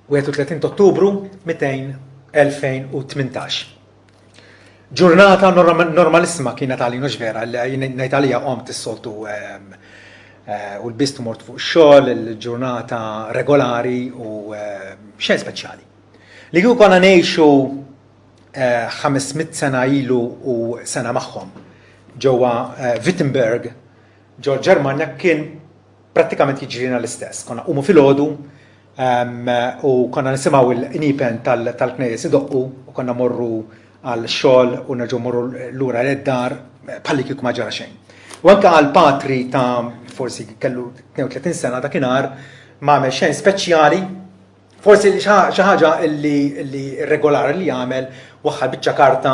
31 Ottubru 2018. Ġurnata normalissima kienet għalina ġvera, ngħid għalija qomt is-soltu u l-bistu mort fuq xogħol, il-ġurnata regolari u xejn speċjali. Li kieku konna ngħixu 500 sena ilu u sena magħhom ġewwa Wittenberg, ġewwa Ġermanja kien prattikament jiġrina l-istess. Konna qumu filgħodu u konna nisimgħu l-inipen tal-knejjes idoqqu u konna morru għal xogħol u nerġgħu morru lura l-dar bħalli kieku ma ġara xejn. U anke għal patri ta' forsi kellu 32 sena dakinhar m'għamel xejn speċjali, forsi xi ħaġa li regolari li jagħmel waħħal biċċa karta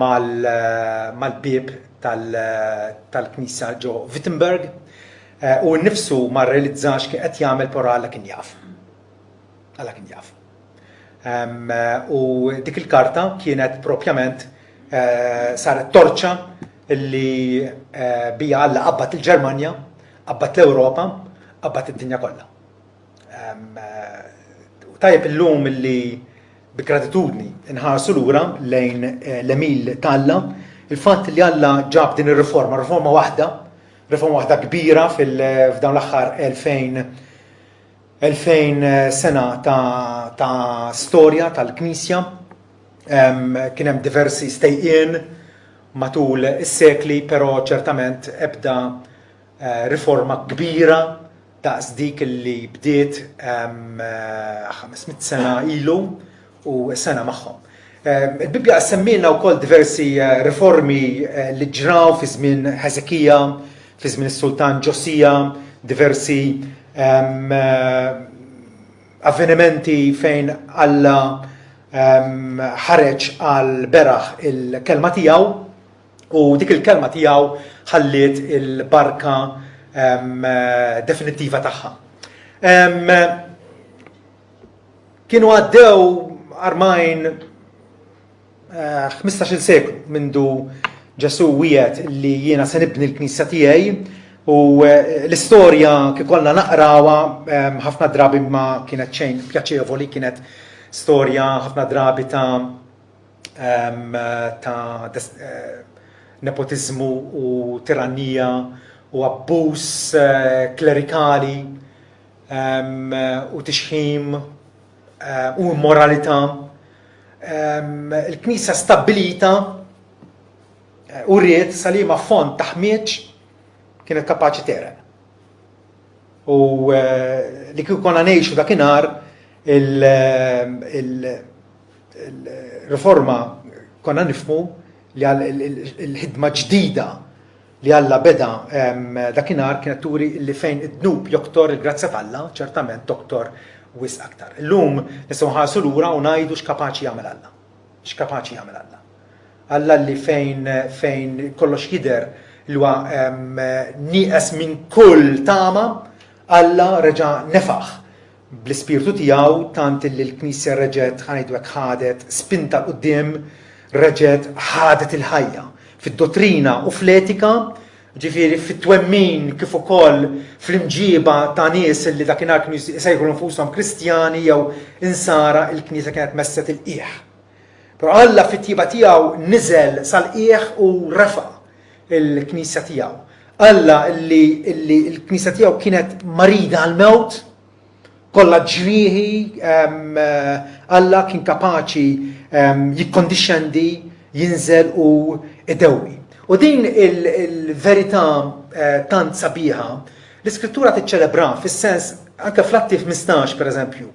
mal-bib tal-Knisja ġo Wittenberg u nnifsu ma rrealizzax kien qed jagħmel però Alla kien jaf. Alla kien jaf. U dik il-karta kienet propjament saret torċa li bija Alla qabad il-Ġermanja, qabad l-Ewropa, qabad id-dinja kollha. Tajjeb illum li bi gratitudni inħarsu lura lejn l-Emil ta' Alla, il-fatt li Alla ġab din ir-riforma, riforma waħda kbira f'dawn l-aħħar 2000 sena ta' storja tal-Knisja. Kien hemm diversi stejqien matul is-sekli, però ċertament ebda riforma kbira daqs dik li bdiet 500 sena ilu u sena magħhom. Il-Bibja semmilna wkoll diversi riformi li ġraw fi żmien Ħeżekija, fi żmien is-Sultan Ġosija, diversi avvenimenti fejn Alla ħareġ għal beraħ il-kelma tiegħu u dik il-kelma tiegħu ħalliet il-barka definittiva tagħha. Kienu għaddew armajn 15 seklu mindu Ġesu wiegħed li jiena se nibni l-Knisja tiegħi u l-istorja kif kollha naqrawha ħafna drabi ma kienet xejn pjaċevoli, kienet storja ħafna drabi ta' nepotiżmu u tirannija u abbuż klerikali u tixħim u immoralità. Il-Knisja stabbilita u rriet salima font ta' ħmieġ kienet kapaċi tereq. U li kieku konna ngħixu dakinhar il-riforma konna nifhmu li l-ħidma ġdida li Alla beda dakinhar kienet turi li fejn id-dnub joktor il-grazzja t'Alla, ċertament doktor wis aktar. Illum nistgħu nħarsu lura u ngħidu x'kapaċi jagħmel Alla. X'kapaċi jagħmel Alla. Alla li fejn kollox jidher li huwa nieqes minn kull tama, Alla reġa' nefaħ bl-ispirtu tiegħu tant li l-Knisja reġgħet ħanejdu hekk ħadet spinta l qudiem, reġgħet ħadet il-ħajja fid-dottrina u fl-etika, ġifieri fit-twemmin kif ukoll fl-imġiba ta' nies li dakinhar kienu jsejħu nfushom Kristjani jew insara, il-Knisja kienet messet il-qiegħ. Però Alla fit-tjiba tiegħu niżel sal-qiegħ u refa' il-Knisja tiegħu. Alla li l-Knisja tiegħu kienet marida għal-mewt, kollha ġrieħi, Alla kien kapaċi jikkondixxendi, jinżel u idewwi. U din il-verità tant sabiħa l-Iskrittura tiċċelebra fis-sens anke fl-Atti 15 pereżempju.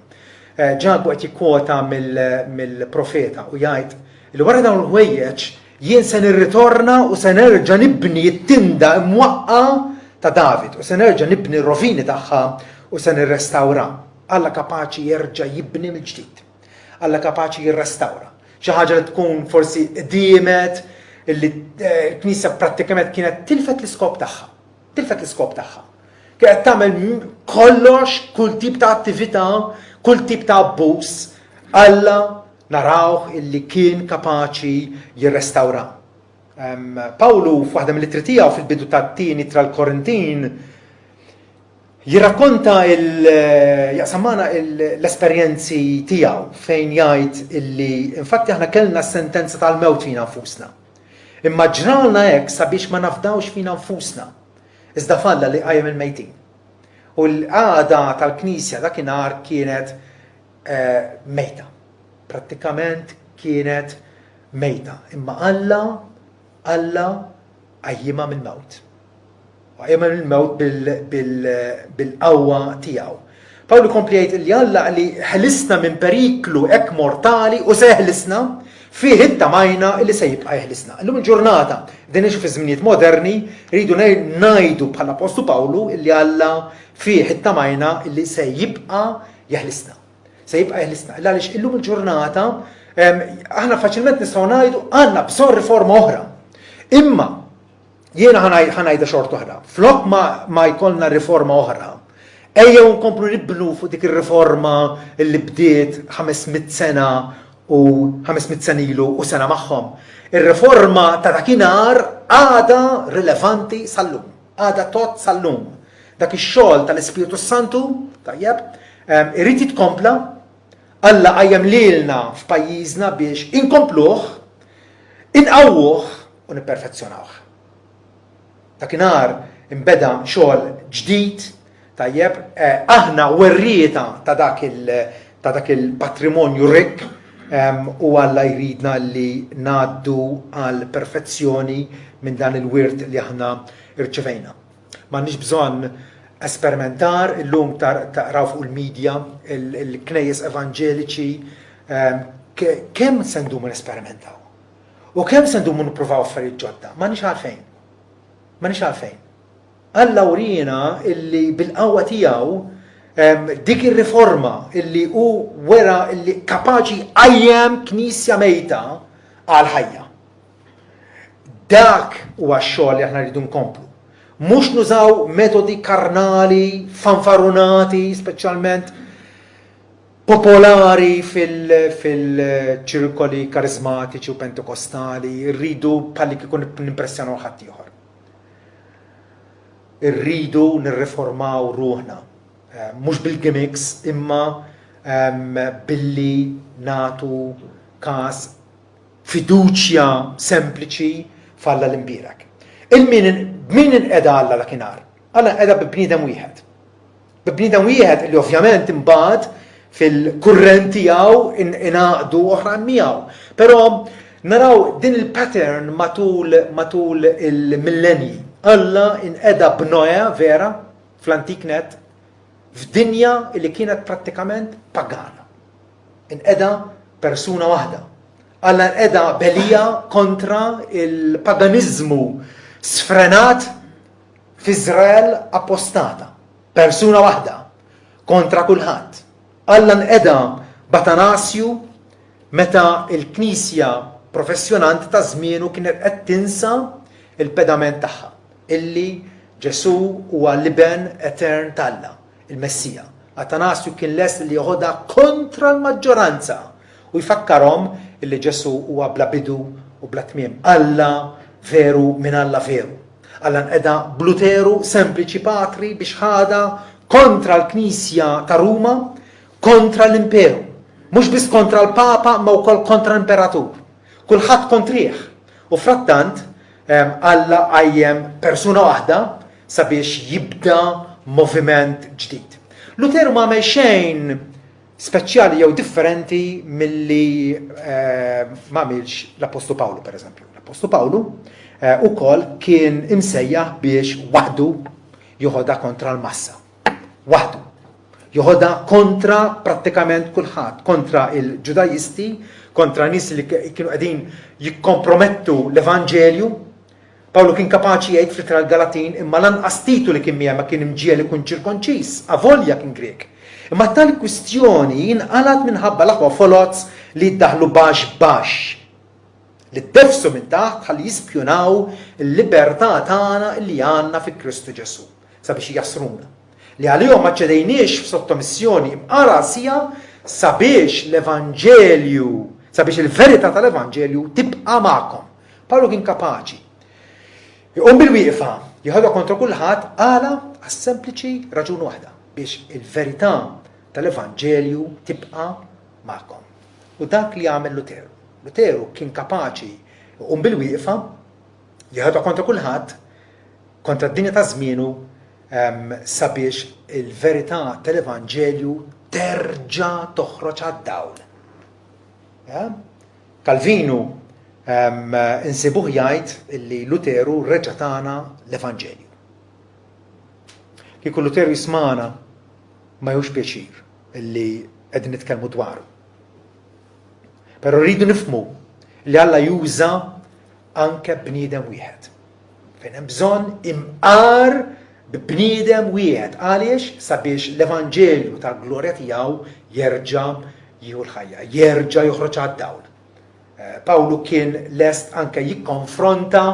Ġabu qed jikkwota mill-profeta u jgħid li wara dawn il-ħwejjeġ jien se nirritorna u se nerġa' nibni t-tinda mwaqqa ta' David u se nerġa' nibni r-rovini tagħha u se nirrestawra. Alla kapaċi jerġa' jibni mill-ġdid. Alla kapaċi jirrestawra. Xi ħaġa li tkun forsi qdiemet illi l-Knisja prattikament kienet tilfet l-iskop tagħha. Tilfet l-iskop tagħha. Kienet tagħmel kollox, kull tip ta' attività, kull tip ta' abbuż, Alla narawh illi kien kapaċi jirrestawra. Pawlu f'waħda mill-ittri tiegħu fil-bidu tat-tieni tra l-Korintin jirrakkonta jaqsamana l-esperjenzi tiegħu fejn jgħid illi infatti aħna kellna s-sentenza tal-mewt fina nfusna. Imma ġralna hekk sabiex ma nafdawx fina nfusna. Iżda falla li qajjem il-mejtin. U l-għada tal-Knisja dakinhar kienet mejta. Prattikament kienet mejta. Imma Alla qajjimha mill-mewt. Qajjimha mill-mewt bil-qawwa tiegħu. Pawlu kompli jgħid li Alla li ħelisna minn periklu hekk mortali u se jeħlisna fih it-tamajna li se jibqa' jeħlisna. Illum il-ġurnata din nixu fi żminijiet moderni rridu ngħidu bħala Apostlu Pawlu li Alla fih it-tamajna li se jibqa' jeħlisna. Se jibqa' jeħlisna. Għaliex illum il-ġurnata aħna faċilment nistgħu ngħidu għandna bżonn riforma oħra. Imma jiena ħanajda xort oħra. Flok ma jkollna riforma oħra. Ejjew nkomplu nibnu fuq dik ir-riforma li bdiet 500 sena u 500 sena ilu u sena magħhom. Ir-riforma ta' dakinhar għada rilevanti sal-lum. Għada tot sal-lum. Dak ix-xogħol tal-Ispiritu Santu, tajjeb, irid jitkompla, Alla qajjem lilna f'pajjiżna biex inkompluh, inqawwuh u nipperfezzjonawh. Dakinhar imbeda xogħol ġdid, tajjeb, aħna werrieta ta' dak il-patrimonju rik u Alla jridna li ngħaddu għal perfezzjoni minn dan il-wirt li aħna irċevejna. M'għandniex bżonn esperimentar, illum taraw fuq il-medja, il-knejjes evanġeliċi, kemm se ndumu nesperimentaw? U kemm se ndumu nippruvaw affarijiet ġodda? M'għandniex għalfejn. M'għandniex għalfejn. Alla urina illi bil-qawwa tiegħu dik ir-riforma illi hu wera illi kapaċi qajjem knisja mejta għal ħajja. Dak huwa x-xogħol li aħna rridu nkomplu. Mhux nużaw metodi karnali, fanfarunati, speċjalment popolari fil-ċirkoli karizmatiċi u pentekostali, rridu bħalli kikun nimpressjonaw ħadd ieħor. Irridu nirriformaw ruħna, mhux bil-gimmicks imma billi natu każ fiduċja sempliċi falla l-imbierak. Min inqeda Alla dakinhar? Alla nqeda bi bniedem wieħed. Bi bniedem wieħed li ovvjament imbagħad fil-kurrent tiegħu ingħaqdu oħra miegħu. Però naraw din il-pattern matul il-millenji. Alla inqeda b'Noe vera fl-Antiknet f'dinja li kienet prattikament pagana. Inqeda persuna waħda. Alla nqeda belija kontra il-paganizmu sfrenat f'Iżrael appostata. Persuna waħda kontra kulħadd. Alla nqeda b'Atanasju meta l-Knisja professjonanti ta' żmienu kienet qed tinsa il-pedament tagħha illi Ġesu huwa l-iben etern tal-Alla, il-Messija. Atanasju kien lest li joħodha kontra l-maġġoranza u jfakkarhom illi Ġesu huwa bla bidu u bla tmiem. Alla veru minn Alla veru. Alla nqeda b'Luteru sempliċi patri biex ħada kontra l-Knisja ta' Ruma, kontra l-Imperu. Mhux biss kontra l-Papa ma wkoll kontra l-Imperatur. Kulħadd kontrih. U frattant Alla qajjem persuna waħda sabiex jibda moviment ġdid. Luteru ma għamel xejn speċjali jew differenti milli ma għamilx l-Apostlu Pawlu pereżempju. L-Apostlu Pawlu ukoll kien imsejjaħ biex waħdu joħodha kontra l-massa. Waħdu. Joħodha kontra prattikament kulħadd, kontra il-Ġudajisti, kontra nies li kienu qegħdin jikkompromettu l-Evanġelju. Pawlu kien kapaċi jgħid fl-Ittra l-Galatin imma lanqas Titu li kien miegħu ma kien imġiel ikun ċirkonċiż, avolja kien Grek. Imma tal-kwistjoni jinqalat minħabba l-aħwa folots li ddaħlu baxx. Li ddefsu minn taħt ħalli jispjunaw il-libertà tagħna li għandna fi Kristu Ġesu sabiex jasruna. Li għalihom ma ċedejniex f'sottomissjoni imqara sija sabiex l-Evanġelju, sabiex il-verità tal-Evanġelju tibqa' magħkom. Pawlu kien kapaċi. Jqum bil-wieqfa, jieħodha kontra kulħadd għala Għas-sempliċi raġun waħda biex il-verità tal-Evanġelju tibqa' magħkom. U dak li għamel Luteru. Luteru kien kapaċi bil-wieqfa jieħodha kontra kulħadd, kontra d-dinja ta' żmienu, sabiex il-verità tal-Evanġelju terġa' toħroġ għad-dawl. Calvinu insibuh jgħid illi Luteru reġa' tagħna l-Evanġelju. Kieku Luteru jismana ma jhux pjaċir illi qegħdin nitkellmu dwaru. Però rridu nifhmu li Alla juża anke bniedem wieħed. Fejn hemm bżonn imqar b'bniedem wieħed għaliex sabiex l-Evanġelju tal-glorja tiegħu jerġa' jieħu l-ħajja, jerġa' joħroġ għad-dawl. Pawlu kien lest anke jikkonfronta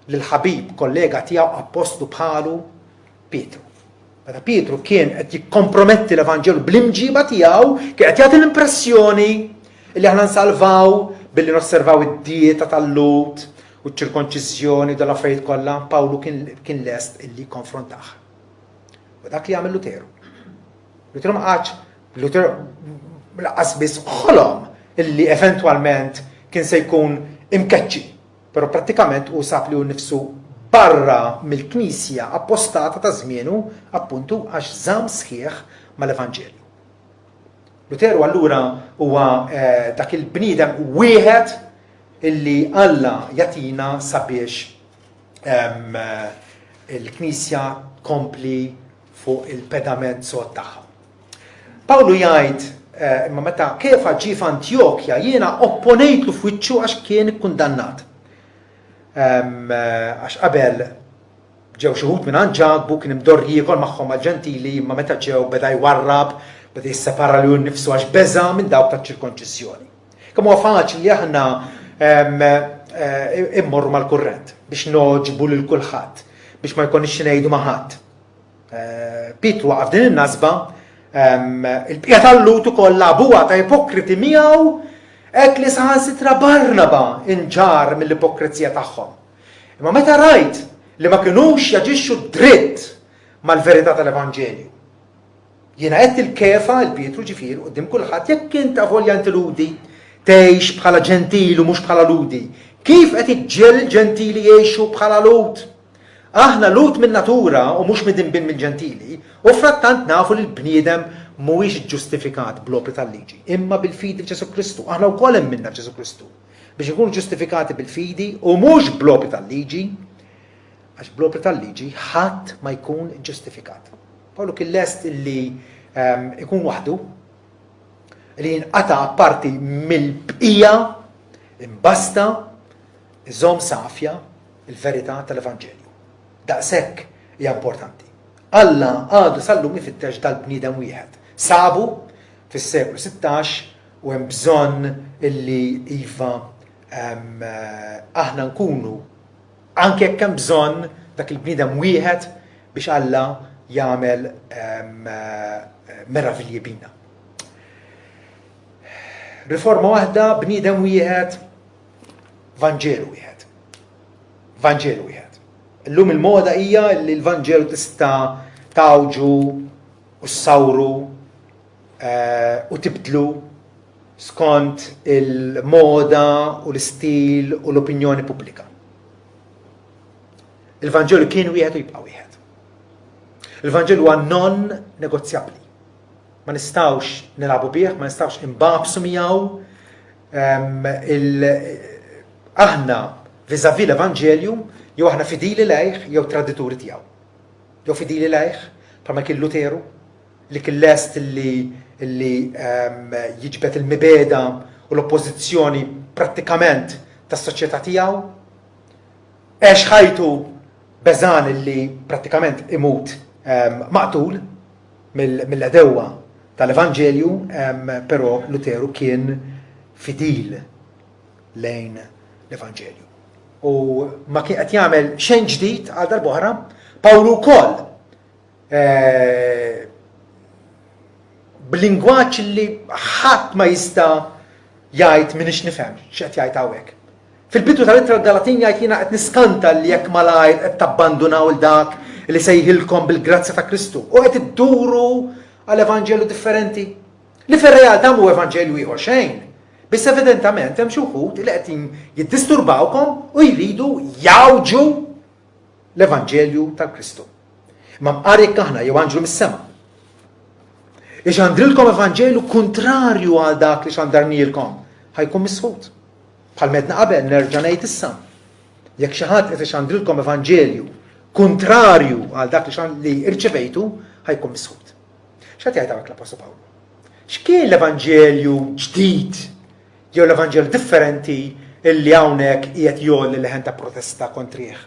lill-ħabib kollega tiegħu apostlu bħalu Pietru. Meta Pietru kien qed jikkomprometti l-Evanġelju bl-imġiba tiegħu, kien qed jagħti l-impressjoni li aħna nsalvaw billi nosservaw id-dieta tal-Lut u ċ-ċirkonċiżjoni dal-affarijiet kollha, Pawlu kien lest illi jikkonfrontah. U dak li għamel Luteru. Luteru ma qatx, Luteru laqas biss ħolom illi eventwalment kien se jkun imkeċċi, però prattikament hu sab li hu nnifsu barra mill-Knisja appostata ta' żmienu appuntu għax żamm sħiħ mal-Evanġelju. Luteru allura huwa dak il-bniedem wieħed illi Alla jatina sabiex il-Knisja kompli fuq il-pedament sod tagħha. Pawlu jgħid imma meta kif ġie f'Antjokja jiena opponejtlu f'wiċċu għax kien ikkundannat. Għax qabel ġew xi wħud minn ġabbu kien imdorr jiekol magħhom mal-Ġentili, imma meta ġew beda jwarrab, beda jissepara lil nnifsu għax beża minn dawk taċ-ċirkonċiżjoni. Kemm huwa faċli li aħna immorru mal-kurrent biex noġbu lil kulħadd, biex ma jkunx ngħidu ma' ħadd. Pietru waqaf din in-nasba, il-bqija tal-Lut ukoll abuha ta' ipokriti miegħu hekk li saħansitra Barnaba inġar mill-ipokrizija tagħhom. Imma meta rajt li ma kinux jaġixxu dritt mal-verità tal-Evanġelju. Jiena qed il-kefa il-Pietru ġifier quddiem kulħadd jekk inta volja inti ludi tgħix bħala ġentili u mhux bħala ludi. Kif qed iġġiel ġentili jgħixu bħala Lut? Aħna Lut minn natura u mhux midinbin mill-ġentili, u frattant nafu li l-bniedem mhuwiex ġustifikat bl-opri tal-liġi, imma bil-fidi f'Ġesu Kristu. Aħna wkoll hemm minna f'Ġesu Kristu. Biex ikunu ġustifikati bil-fidi u mhux bl-opri tal-liġi, għax bl-opri tal-liġi ħadd ma jkun ġustifikat. Pawlu kien lest illi ikun waħdu, li jinqata' parti mill-bqija imbasta iżomm safja il-verità tal-Evanġelju. Daqshekk hija importanti. Alla għadu sallum ifittex dal-bniedem wieħed. Sabu fis-seklu 16 u hemm bżonn illi iva aħna nkunu anke jekk hemm bżonn dak il-bniedem wieħed biex Alla jagħmel meravilji bina. Riforma waħda, bniedem wieħed, Vanġelu wieħed. Vanġelu wieħed. Illum il-moda hija li l-Vanġelu tista' tawġu u ssawru u tibdlu skont il-moda u l-istil u l-opinjoni pubblika. Il-Vanġelu kien wieħed u jibqa' wieħed. Il-Vanġelu huwa non negozjabbli. Ma nistgħux nilagħbu bih, ma nistgħux imbabsu miegħu. Aħna viżavi l-Evanġelju jew aħna fidili lejh jew tradituri tiegħu. Jew fidili lejh bħalma kien Luteru li kien lest li jiġbed il-mibeda u l-oppożizzjoni prattikament tas-soċjetà tiegħu. Għex ħajtu beżan li prattikament imut maqtul mill-edewwa tal-Evanġelju, però Luteru kien fidil lejn l-Evanġelju. U ma kien qed jagħmel xejn ġdid għal darb'oħra, Pawlu wkoll b'lingwaġġ li ħadd ma jista' jgħid minix nifhem x'qed jgħid hawnhekk. Fil-bidu tal-ittra Galatin jgħid jiena qed niskanta li jekk malajr qed tabbandunaw il dak li sejħilkom bil-grazza ta' Kristu u qed idduru għal evanġelu differenti. Li fir-realtà mhu evanġelu ieħor xejn. Biss evidentament hemm xi wħud li qed jiddisturbawkom u jridu jawġu l-evanġelju tal-Kristu. Ma mqarek aħna jew anġlu mis-sema. Ixandrilkom evanġelju kontrarju għal dak li xandarnilkom, ħajkun misħut. Bħal medna qabel nerġa' ngħid issa. Jekk xi ħadd qed ixandrilkom evanġelju kontrarju għal dak li irċevejtu, ħajkun misħut. X'qed jgħid hawnhekk l-Apostol Pawlu? X'kien l-evanġelju ġdid jew l-evanġelju differenti illi hawnhekk qiegħed jolli leħen ta' protesta kontrih?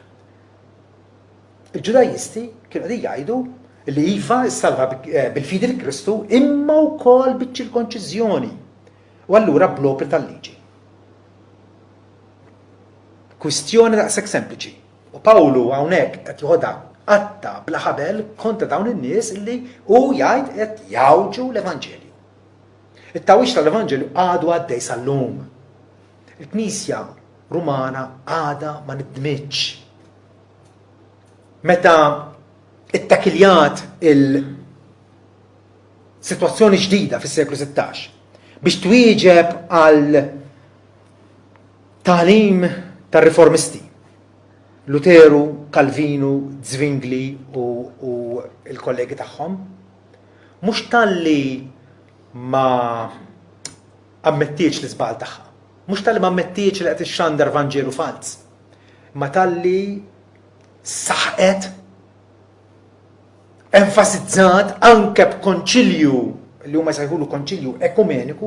Il-Ġudajisti kienu qegħdin jgħidu li iva salva bil-fidi fil-Kristu imma wkoll biċ-ċirkonċiżjoni u allura blopri tal-liġi. Kwistjoni daqshekk sempliċi. U Pawlu hawnhekk qed joħodha qatta bla ħabel kontra dawn in-nies illi hu jgħid qed jawġu l-Evanġelju. It-tawwix tal-Evanġelju għadu għaddej sal-lum. Il-Knisja Rumana għada ma nidmitx. Meta ittakiljat il-sitwazzjoni ġdida fis-seklu 16 biex twieġeb għal tagħlim tar-riformisti Luteru, Calvinu, Zwingli u il-kollegi tagħhom, mhux talli ma ammettiex l-iżbal tagħha, mhux talli ma ammettiex li qed ixxandar Vanġelu fals, ma talli saħqet enfasizzat anke b'konċilju li huma jsejħulu konċilju ekumeniku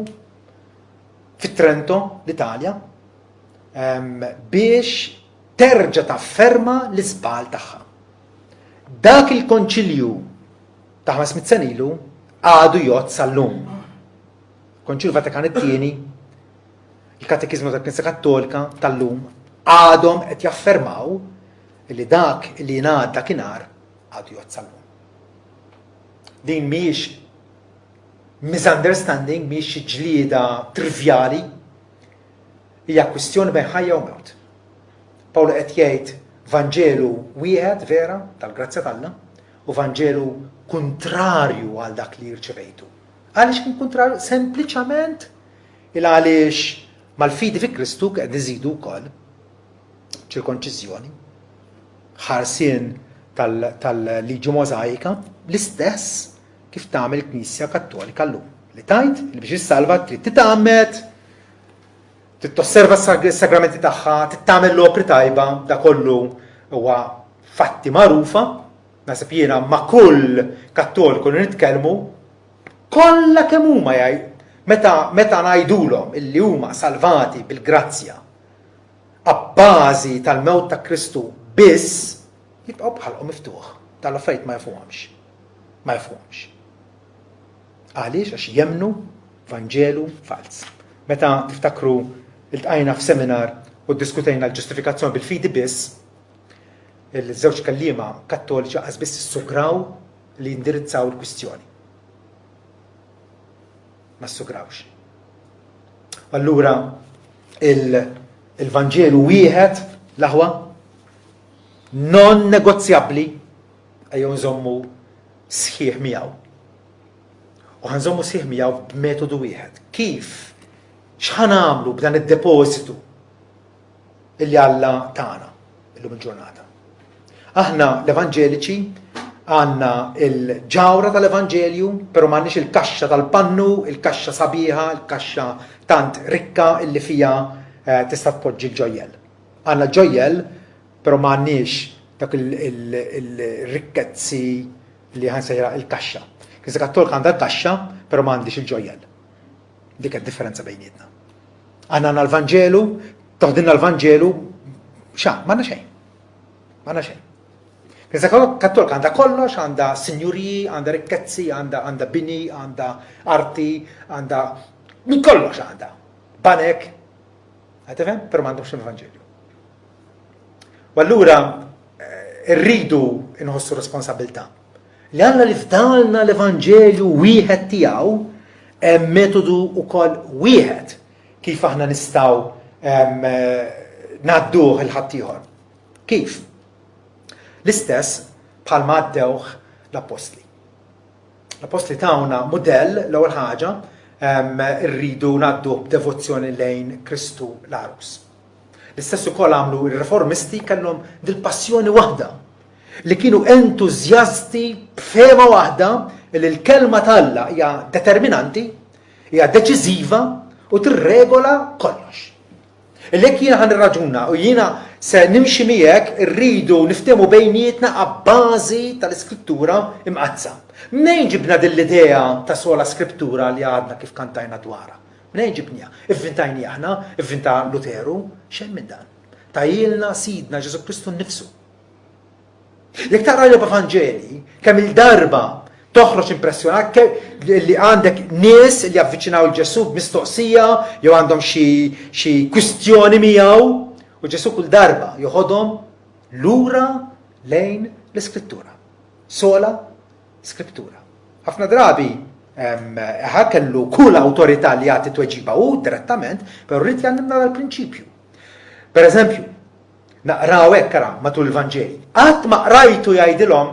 fit-Trento, l-Italja, biex terġa' tafferma l-iżbal tagħha. Dak il-konċilju ta' 500 sen ilu għadu jgħod sal-lum. Konċilju Vatikan it-tieni, il-Katekizmu tal-Knisja Kattolika tal-lum għadhom qed jaffermaw li dak li jingħad dakinhar għadu jgħod sal-lum. Din mhijiex misunderstanding, mhijiex ġlieda trivjali, hija kwistjoni bejn ħajja u mewt. Pawlu qed jgħid Vanġelu wieħed vera tal-grazzja tagħna u Vanġelu kontrarju għal dak li rċevejtu. Għaliex kien kontrarju? Sempliċement għaliex mal-fidi fi Kristu qed iżidu wkoll ċirkonċiżjoni, ħarsien tal-liġi Możajika l-istess kif tagħmel il-Knisja Kattolika llum. Li tajt li biex issalva trid titgħammet, trid tosserva s-sagramenti tagħha, trid tagħmel l-opri tajba, da kollu huwa fatti magħrufa, naħseb jiena ma' kull Kattoliku li nitkellmu kollha kemm huma jgħid meta ngħidulhom illi huma salvati bil-grazzja abbażi tal-mewt ta' Kristu biss jibqgħu bħalhom miftuħ tal-affarijiet ma jafhomx. Ma jafhomx. Għaliex għax jemnu Vanġelu fals. Meta tiftakru iltqajna f'seminar u ddiskutejna l-ġustifikazzjoni bil-fidi biss, il-żewġ kelliema Kattoliċi qas biss issugraw li jindirizzaw il-kwistjoni. Ma ssugrawx. Allura il-Vanġelu wieħed l-aħwa non negozjabbli ejjew nżommu sħiħ miegħu. U ħanżommu sħiħ miegħu b'metodu wieħed. Kif? X'ħan nagħmlu b'dan id-depożitu illi Alla tagħna illum il-ġurnata. Aħna l-Evanġeliċi għandna il-ġawra tal-Evanġelju, però m'għandniex il-kaxxa tal-pannu, il-kaxxa sabiħa, il-kaxxa tant rikka illi fija tista' tpoġġi l-ġojjel. Għandna ġojjel, però m'għandniex dak il-rikkezzi li ħansejra il-kaxxa. Kisa Kattolika għandha l-kaxxa, però m'għandix il-ġojjel. Dik id-differenza bejnietna. Għandna l-Vanġelu, toħdilna l-Vanġelu, m'għandna xejn. M'għandna xejn. Kisa Kattolika għandha kollox, għandha sinjuriji, għandha rikkezzi, għandha bini, għandha arti, għandha kollox għandha. Banek, għatifem, però m'għandhomx il-Vanġelju. U allura rridu inħossu responsabilità. Li Alla li fdalna l-Evanġelju wieħed tiegħu hemm metodu wkoll wieħed kif aħna nistgħu ngħadduh il-ħadd ieħor. Kif? L-istess bħalma għaddewh l-apostli. L-apostli tawna modell l-ewwel ħaġa rridu ngħaddu b'devozzjoni lejn Kristu l-Arus. L-istess ukoll għamlu r-reformisti kellhom dil-passjoni waħda li kienu entużjasti b'fema waħda li l-kelma talla hija determinanti, hija deċiżiva u tirregola kollox. Illek jiena ħan irraġuna u jiena se nimxi miegħek irridu niftehmu bejnietna għabbażi tal-iskrittura imqazza. Mnejn ġibna dil-idea ta' sola skrittura li għadna kif kantajna dwarha? Mnejn ġibnija? Ivvintajni aħna, ivvinta Luteru, xejn minn dan. Tajilna sidna Ġesu Kristu nnifsu. Jekk taqra l-Evanġeli, kemm il-darba toħroġ impressjonat li għandek nies li avviċinaw l-Ġesu b'mistoqsija jew għandhom xi kwistjoni miegħu u Ġesu kull darba joħodhom lura lejn l-Iskrittura. Sola Skrittura. Ħafna drabi kellu kull awtorità li jagħti tweġiba hu direttament, però rrid jgħandna dal-prinċipju. Pereżempju, naqraw hekk ara matul l-Evanġeli. Qatt ma qrajtu jgħidilhom,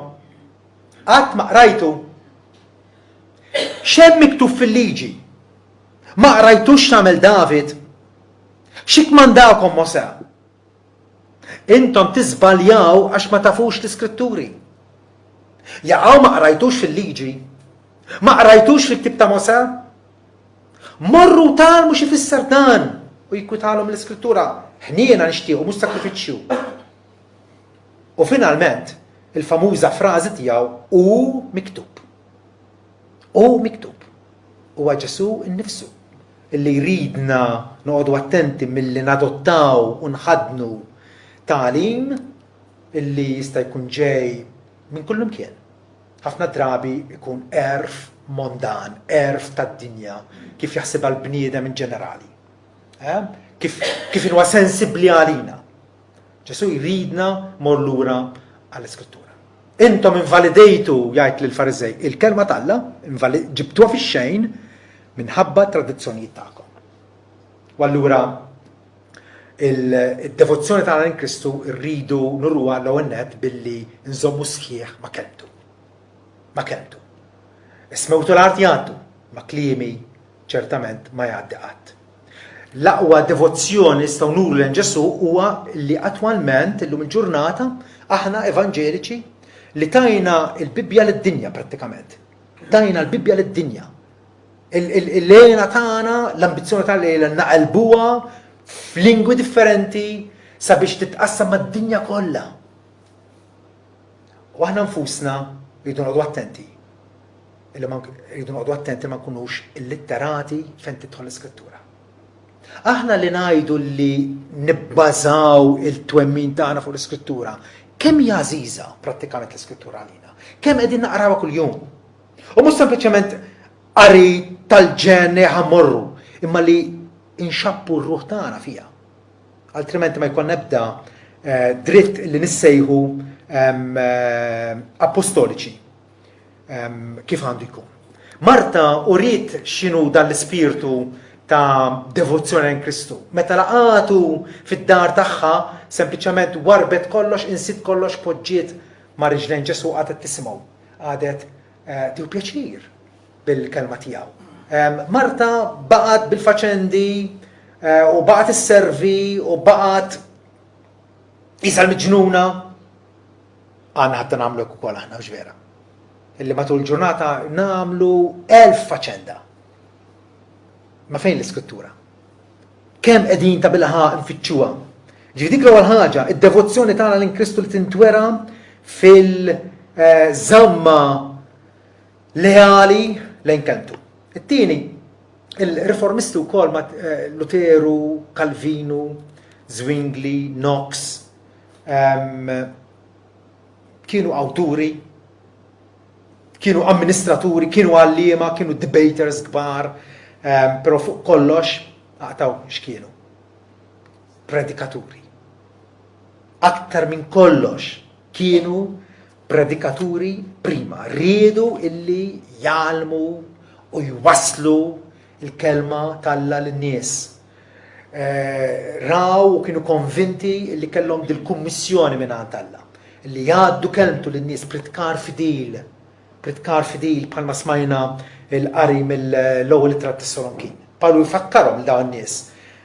qatt ma qrajtu x'hemm miktub fil-liġi. Ma qrajtux tagħmel David. X'ikmandakom Mosè. Intom tiżbaljaw għax ma tafux l-Iskritturi. Jaqgħu ma qrajtux fil-liġi. Ma qrajtux fil-ktib ta' Mosè. Morru talmu xi fisser dan u jikwitalhom l-Iskrittura. Ħniena nixtiequ mhux sakrifiċċju. U finalment il-famuża frażi tiegħu hu miktub. U miktub. Huwa Ġesu nnifsu illi jridna noqogħdu attenti milli nadottaw u nħadnu tagħlim illi jista' jkun ġej minn kull imkien. Ħafna drabi jkun erf mondan, erf tad-dinja, kif jaħsibha l-bniedem in ġenerali. Kif inhuwa sensibbli għalina. Ġesu jridna mor lura għall-Iskrittura. Intom invalidejtu, jgħid lill-Fariżej, il-kelma talla, ġibtuha fix-xejn minħabba tradizzjonijiet tagħkom. U allura il-devozzjoni tagħna lejn Kristu rridu nurruha l-ewwel nett billi nżommu sħiħ ma' kelmtu. Ma' kelmtu. Ismewtu l-art jgħaddu, ma' kliemi ċertament ma jgħaddi qatt. L-aqwa devozzjoni nistgħu nuru lejn Ġesu huwa li attwalment illum il-ġurnata aħna evanġeliċi li tajna il-Bibbja lid-dinja prattikament. Tajna l-Bibbja lid-dinja. Il-lejna tagħna, l-ambizzjoni tagħna li naqalbuha f'lingwi differenti sabiex titqassam mad-dinja kollha. U aħna nfusna rridu noqgħdu attenti. Rridu noqgħdu attenti ma nkunux illitterati fejn tidħol l-Iskrittura. Aħna li ngħidu li nibbażaw il-twemmin tagħna fuq l-Iskrittura, kemm hija għażiża prattikament l-Iskrittura għalina? Kemm qegħdin naqrawha kuljum? U mhux sempliċement qari tal-ġen ħammorru, imma li inxappu r-ruħ tagħna fiha. Altrimenti ma jkun nebda dritt li nissejħu apostoliċi kif għandu jkun. Marta uriet x'inhu dan l-ispirtu ta' devozzjoni lejn Kristu. Meta laqatu fid-dar tagħha sempliċement warbet kollox, insit kollox, poġġiet ma' riġlejn Ġesu qadet tisimgħu. Qadet tieħu pjaċir bil-kelma tiegħu. Marta baqgħet bil-faċendi u baqgħet isservi u baqgħet isa l-miġnuna. Għandna ħadd nagħmlu hekk ukoll aħna mhux vera. Illi matul il-ġurnata nagħmlu 1000 faċenda. Ma fejn l-Iskrittura? Kemm qegħdin ta' bilħa nfittxuha? Ġifieri dik l-ewwel ħaġa, id-devozzjoni tagħna lejn Kristu li tintwera fil-żamma leali lejn kelmtu. It-tieni, il-riformisti wkoll ma' Luteru, Calvinu, Zwingli, Knox, kienu awturi, kienu amministraturi, kienu għalliema, kienu debaters kbar. Pero fuq kollox għataw x'kienu. Predikaturi. Aktar minn kollox kienu predikaturi prima. Riedu illi jgħalmu u jwaslu il-kelma talla lin-nies. Raw u kienu konvinti illi kellhom dil-kummissjoni minn Alla. li jgħaddu kelmtu lin-nies pritkar fidil bħalma smajna il-qari mill-ewwel ittra Tessalonikin. Pawlu jfakkarhom dawn in-nies.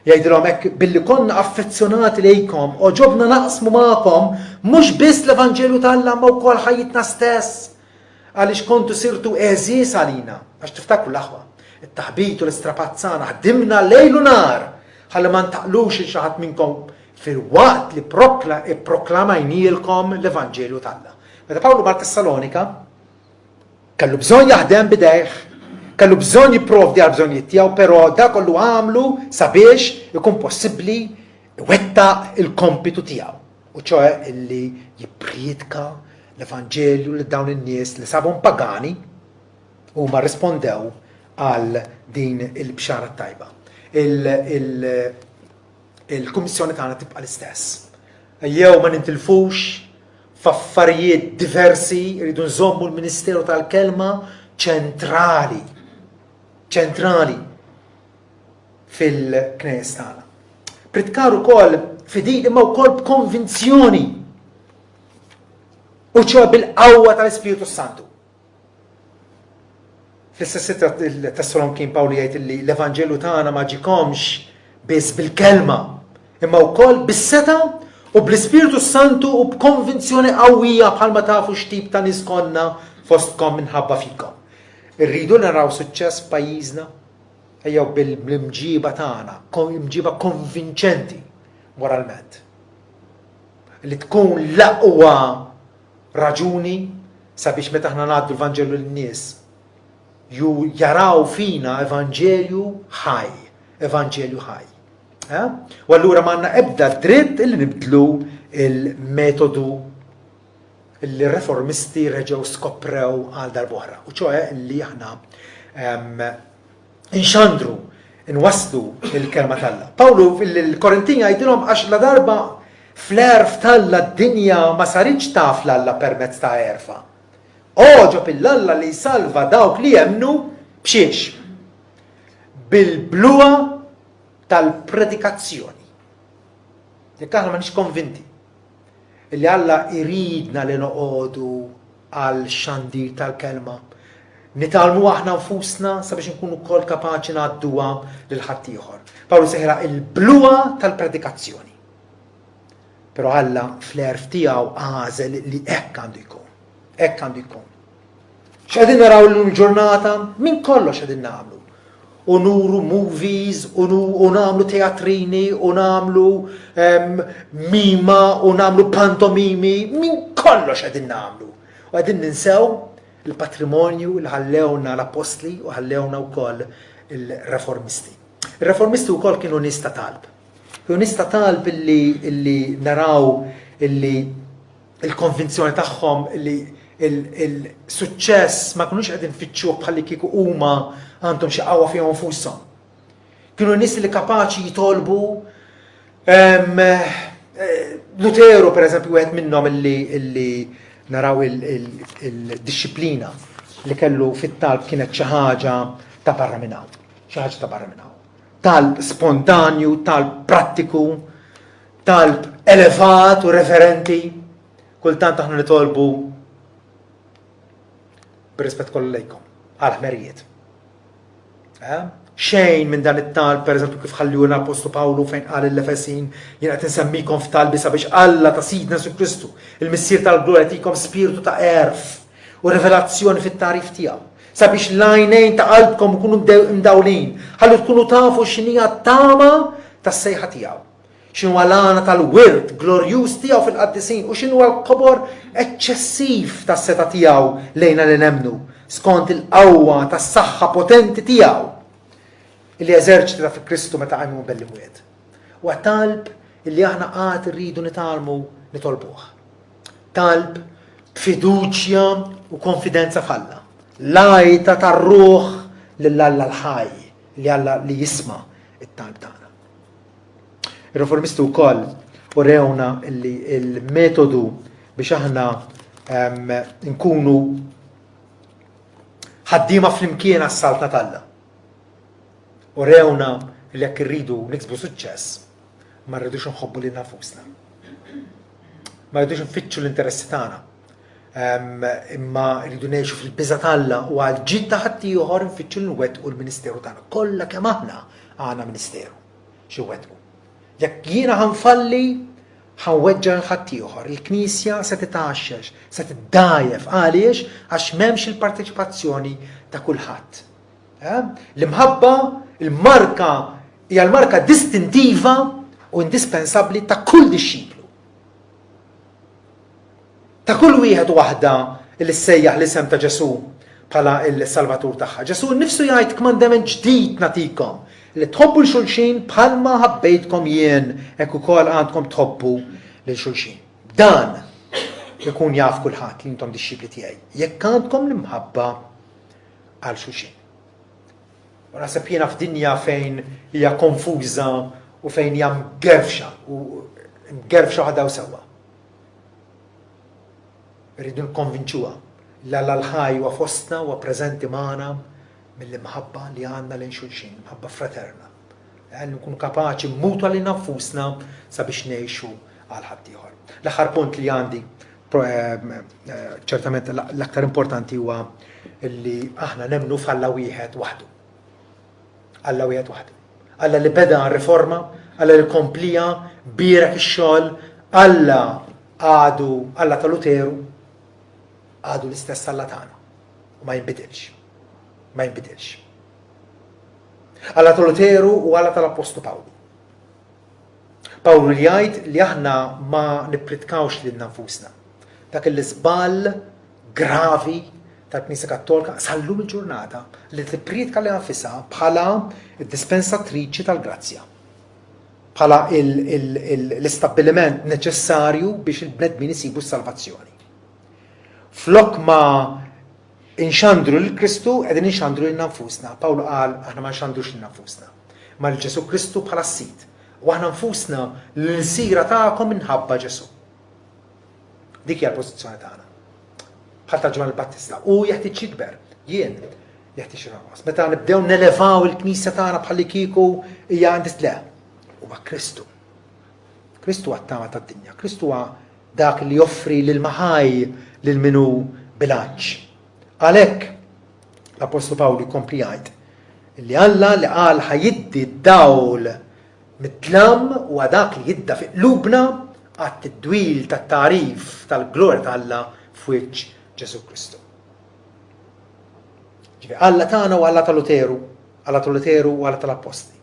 Jgħidilhom hekk billi konna affezzjonati lejkom, oġobna naqsmu magħkom mhux biss l-Evanġelju tal-Alla ma wkoll ħajjitna stess. Għaliex kontu sirtu eżies għalina, għax tiftakru l-aħwa. It-taħbit u l-istrapazzana ħdimna lejl u nar ħalli ma ntaqlux xi ħadd minnkom fil-waqt li proklamajnielkom l-Evanġelju tal-Alla. Meta Pawlu mar Tessalonika kellu bżonn jaħdem bidejh, kellu bżonn jipprovdi għal bżonnijiet tiegħu, però da kollu għamlu sabiex ikun possibbli wettaq il-kompitu tiegħu. U ċoe illi jippriedka l-Evanġelju li dawn in-nies li sabhom pagani huma rispondew għal din il-bxara tajba. Il-kummissjoni tagħna tibqa' l-istess. Jew ma nintilfux f'affarijiet diversi, rridu nżommu l-Ministeru tal-Kelma ċentrali fil-Knesset tagħna. Pritkar ukoll fidil imma wkoll b'konvinzjoni u ċew bil-qawwa tal-Ispiritu Santu. Fl-istess il-Tessalonikin Pawlu jgħid li l-Evanġelju tagħna ma ġikomx biss bil-kelma, imma wkoll bis-seta u bl-Ispiritu Santu u b'konvinzjoni qawwija bħalma tafu x'tip ta' nies konna fostkom minħabba fikom. Irridu naraw suċċess f'pajjiżna ejjew bil-imġiba tagħna, imġiba konvinċenti moralment. Li tkun l-aqwa raġuni sabiex meta aħna ngħaddu l-Evanġelju lin-nies jaraw fina evanġelju ħaj. U allura m'għandna ebda dritt illi nibdlu il-metodu illi reformisti reġgħu skoprew għal darb'oħra. U ċoe illi aħna inxandru, inwasslu il-kelma tal-Alla. Pawlu fil-Korintin jgħidilhom għax la darba fl-erf tal-Alla d-dinja ma saritx taf l-Alla permezz ta' erfa. Oġob il-Alla li salva dawk li jemnu bxiex bil-bluwa tal-predikazzjoni. Jekk aħna m'aħniex konvinti li Alla iridna li noqogħdu għal xandir tal-kelma, nitalmu aħna nfusna sabiex nkunu wkoll kapaċi ngħadduha lil ħadd ieħor. Pawlu seħra il-bluwa tal-predikazzjoni. Però Alla fl-erf tiegħu għażel li hekk għandu jkun. Hekk għandu jkun. X'qegħdin naraw l-ġurnata? Min kollox qegħdin nagħmlu. U nuru movies, u nagħmlu teatrini, u nagħmlu mima, u nagħmlu pantomimi, min kollox qegħdin nagħmlu. U qegħdin ninsew il-patrimonju li ħallewna l-apostli u ħallewna wkoll il-reformisti. Il-reformisti wkoll kienu nies ta' talb. Kienu nies ta' talb illi naraw illi il-konvinzjoni tagħhom li il-suċċess ma kunux qegħdin fitxuh bħalli kieku huma għandhom xi qawwa fihom infushom. Kienu nies li kapaċi jitolbu Luteru pereżempju wieħed minnhom illi naraw il-disciplina li kellu fit-talb kienet xi ħaġa ta' barra minn hawn. Xi ħaġa ta' barra minn hawn. Talb spontanju, talb prattiku, talb elevat u referenti. Kultant aħna nitolbu b'rispett kollu lejkom, għal ħmerijiet. Xejn minn dan it-talb, pereżempju kif ħalluna l-Apostlu Pawlu fejn qal l-Efesin, jien qed insemmikom f'talbi sabiex Alla ta' Sidna Jesu Kristu, il-Missier tal-Glorja jagħtikom spiritu ta' erf u rivelazzjoni fit-tarif tiegħu. Sabiex l-għajnejn ta' qalbkom ikunu mdawlin, ħallu tkunu tafu x'inhija t-tama tas-sejħa tiegħu. X'inhu l-għana tal-wirt glorjuż tiegħu fil-qaddisin u x'inhu l-kobor eċċessiv tas-seta tiegħu lejna li nemnu skont il-qawwa tas-saħħa potenti tiegħu li eżerċita fil-Kristu meta qajmu mill-imwiet. U talb illi aħna qatt irridu nitalmu nitolbuh. Talb b'fiduċja u konfidenza f'Alla. Lajta tar-ruħ lill-Alla l-ħaj li Alla li jisma' it-talb tagħna. Il-reformisti wkoll urewna li il-metodu biex aħna nkunu ħaddiema flimkien għas-saltna tal-Alla. Urewna li jekk irridu niksbu suċċess ma rridux nħobbu lil nafusna. ma jridux nfittxu l-interessi tagħna. Imma rridu ngħixu fil-biża' t'Alla u għal ġid ta' ħadd ieħor nfittxu nwettqu l-Ministeru tagħna. Kollha kemm aħna għandna ministeru xi wettqu. Jekk jiena ħanfalli ħanweġġa' ħadd ieħor. Il-Knisja se titgħaxxex, se tiddajjef għaliex għax m'hemmx il-parteċipazzjoni ta' kulħadd. L-imħabba, il-marka hija l-marka distintiva u indispensabbli ta' kull dixxiplu. Ta' kull wieħed waħda li ssejjaħ l-isem ta' Ġesu bħala il-Salvatur tagħha. Ġesu nnifsu jgħid kmandament ġdid nagħtikom li tħobbu l-xulxin bħalma ħabbejtkom jien hekk ukoll għandkom tħobbu lil xulxin. Dan ikun jaf kulħadd li intom dixxipli tiegħi. Jekk għandkom l-imħabba għal xulxin. U naħseb jiena f'dinja fejn hija konfuża u fejn hija mgerfxa waħda u sewwa. Rridu nkonvinċuha li Alla l-ħaj huwa fostna huwa preżenti magħna mill-imħabba li għandna lejn xulxin, imħabba fraterna. Nkunu kapaċi mmutu għal nafusna sabiex ngħixu għal ħadd ieħor. L-aħħar punt li għandi ċertament l-aktar importanti huwa li aħna nemmnu f'Alla wieħed waħdu. Alla wieħed waħdu. Alla li beda riforma, Alla li komplija bierek ix-xogħol, Alla ta' Luteru għadu l-istess Alla tagħna u ma jinbidilx. Ma jinbidilx. Alla ta' Luteru u Alla tal-Apostlu Pawlu. Pawlu li jgħid li aħna ma nippritkawx lil nafusna. Dak il-żball gravi tal-Knisja Kattolika sallum il-ġurnata li tippritka li nfisha bħala id-dispensatriċi tal-grazzja. Bħala l-istabbiliment neċessarju biex il-bnedmin isibu s-salvazzjoni. Flok ma inxandru l-Kristu, qegħdin inxandru l-nafusna. Pawlu qal aħna ma nxandrux l-nafusna. Ma l-Ġesu Kristu bħala s-sit. U aħna nfusna l-sira tagħkom minħabba Ġesu. Dik hija l-pożizzjoni tagħna. Bħal ta' Ġwan il-Battista. U jeħtieġ jikber. Jien jeħtieġ irqas. Meta nibdew nelevaw il-Knisja tagħna bħal kieku hija għandis le. Huwa Kristu. Kristu għat-tama tad-dinja. Kristu huwa dak li joffri lil maħaj lil minu bilanċ. Għalhekk l-Apostlu Pawlu jkompli jgħid li Alla li qal ħajiddi d-dawl mit-tlam u dak li jidda fi qlubna għat-tidwil tat-tarif tal-glorja ta' Alla f'wiċċ Ġesu Kristu. Alla tagħna u Alla ta' Luteru, Alla ta' Luteru u Alla tal-Apostli.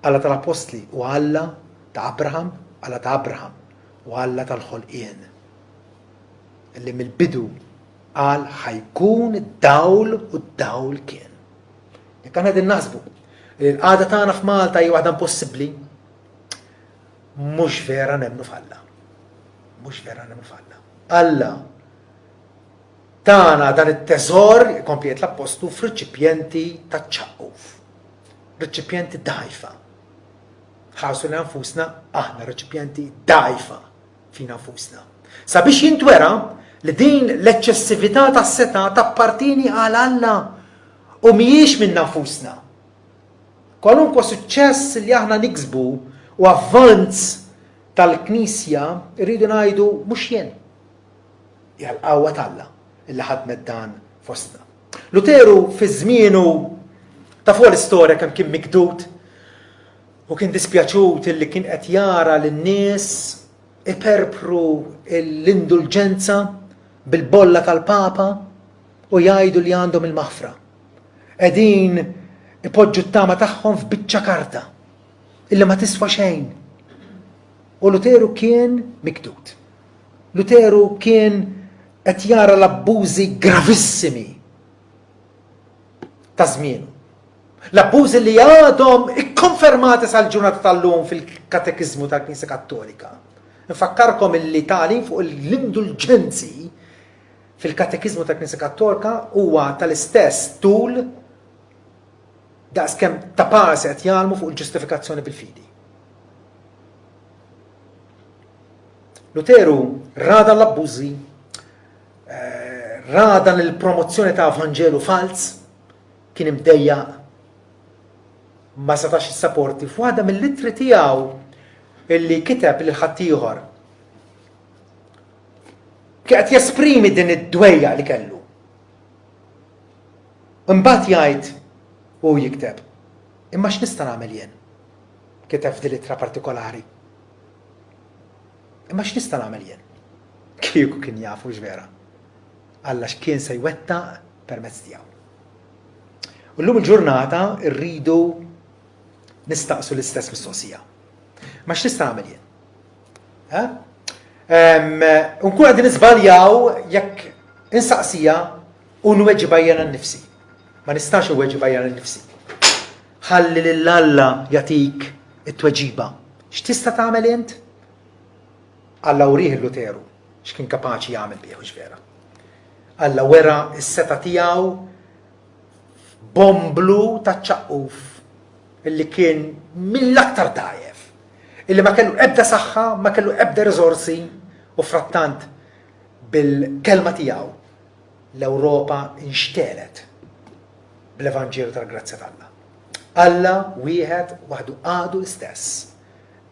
Alla tal-Apostli u Alla ta' Abraham, Alla ta' Abraham u Alla tal-ħolqien. Illi mill-bidu qal ħajkun id-dawl u d-dawl kien. Jekk aħna qegħdin naħsbu li l-qagħda tagħna f'Malta hija waħda impossibbli, mhux vera nemmnu f'Alla. Mhux vera nemmnu f'Alla. Alla tagħna dan it-teżor jkompli qed l-Apostlu f'riċipjenti taċ-ċaqquf. Riċipjenti dgħajfa. Ħarsu li nfusna aħna riċipjenti dgħajfa fina nfusna. Sabiex jintwera li din l-eċċessività tas-seta tappartini għal Alla u mhijiex minn nafusna. Kwalunkwe suċċess li aħna niksbu u avvanz tal-Knisja rridu ngħidu mhux jien. Hija l-qawwa t'Alla illi ħadmet dan fostna. Luteru fi żmienu ta' fuq l-istorja kemm kien mikdud u kien dispjaċut illi kien qed jara lin-nies iperpru l-indulġenza bil-bolla tal-Papa u jgħidu li għandhom il-maħfra. Qegħdin ipoġġu t-tama tagħhom f'biċċa karta illi ma tiswa xejn. U Luteru kien mikdud. Luteru kien qed jara l-abbużi gravissimi ta' żmienu. L-abbużi li għadhom ikkonfermati sal-ġurnata tal-lum fil-katekiżmu tal-Knisja Kattolika. Nfakkarkom illi tagħlim fuq l-indulġenzi fil-katekiżmu tal-Knisja Kattolika huwa tal-istess tul daqskemm ta' parsi qed jagħmlu fuq il-ġustifikazzjoni bil-fidi. Luteru rada l-abbużi, rada l-promozzjoni ta' Evanġelu fals, kien imdejjaq ma setax is-sapporti f'waħda mill-littri tiegħu illi kiteb lil ħadd ieħor Kienet jesprimi din id-dwejja li kellu. Imbagħad jgħid u jikteb, imma x'nista' nagħmel jien? Kiteb f'din ittra partikolari. Imma x'nista' nagħmel jien? Kieku kien jafu x'vera. Alla x'kien se jwettaq permezz tiegħu. U llum il-ġurnata rridu nistaqsu l-istess mistoqsija. Ma x'nista' nagħmel jien? Nkun qegħdin niżbaljaw jekk insaqsija u nweġġibha jiena nnifsi. Ma nistax inweġġibha jiena nnifsi. Ħalli lil Alla jagħtik it-tweġiba. X'tista' tagħmel int? Alla urih il-Luteru x'kien kapaċi jagħmel bih x'vera. Alla wera s-seta tiegħu bomblu ta' ċaqquf illi kien mill-aktar dajjef, illi ma kellu ebda saħħa, ma kellu ebda riżorsi u frattant bil-kelma tiegħu l-Ewropa inxtelet bl-Evanġelu tal-Grazzja tal-Alla. Alla wieħed waħdu għadu l-istess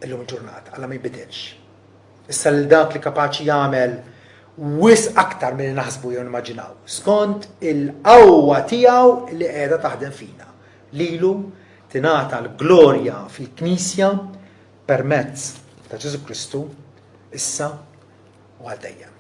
illum il-ġurnata, Alla ma jbidilx. Issa l-dak li kapaċi jagħmel wis aktar minn naħsbu jew nimmaġinaw, skont il-qawwa tiegħu li qiegħda taħdem fina. Lilu tingħata l-glorja fil-Knisja permezz ta' Ġesu Kristu issa u għal dejjem.